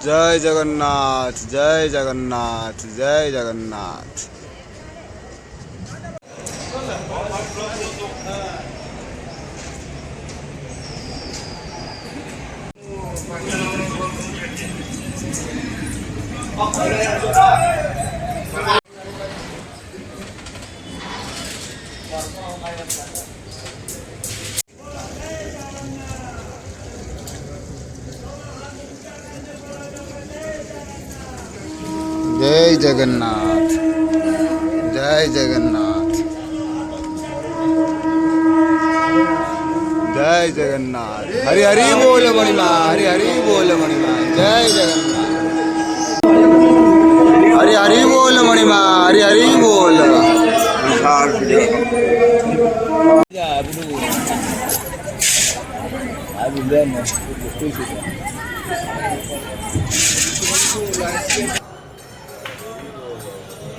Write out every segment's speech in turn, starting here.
जय जगन्नाथ जय जगन्नाथ जय जगन्नाथ। जय जगन्नाथ जय जगन्नाथ जय जगन्नाथ। हरि हरि बोल मणिमा हरि हरि बोल मणिमा जय जगन्नाथ। हरि हरि बोल मणिमा हरि हरि बोल।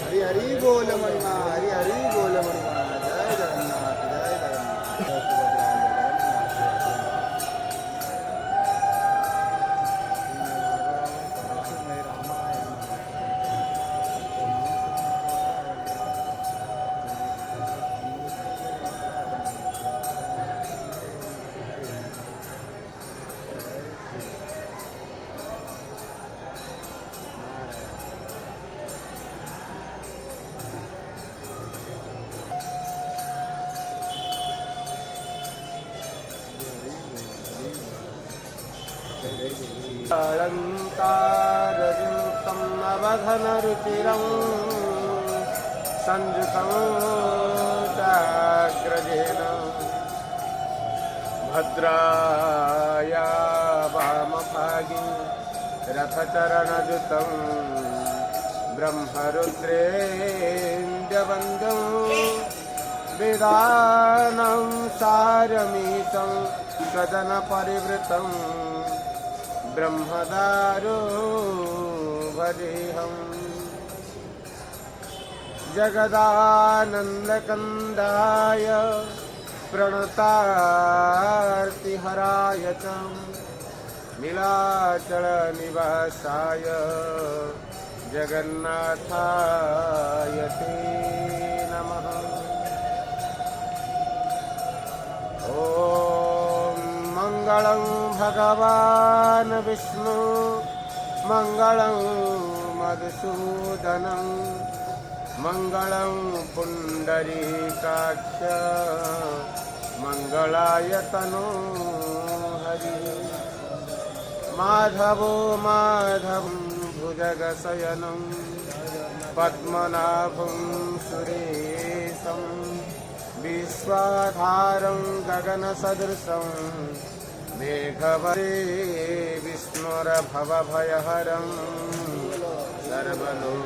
हरि हरि बोल मणिमा हरि हरि बोल मणिमा जय जगन्नाथ जय अलङ्कारयुक्तम् अवघनरुचिरं संयुतं चाग्रजेन भद्राया वामभागे रथचरणयुतं ब्रह्मरुद्रेन्द्रवन्द्यं वेदानां सारमीशं सदनपरिवृतं ब्रह्मदारो भजेऽहम्। जगदानन्दकन्दाय प्रणतार्तिहराय च नीलाचलनिवासाय जगन्नाथाय ते नमः। मंगलं भगवान् विष्णु मंगलं मधुसूदनं मंगलं पुंडरीकाक्ष मंगलाय तनो हरि। माधवो माधवं भुजगशयनं पद्मनाभं सुरेशं विश्वाधारं गगनसदृशं मेघवर्णे विष्णुर्भवभयहरं सर्वलोक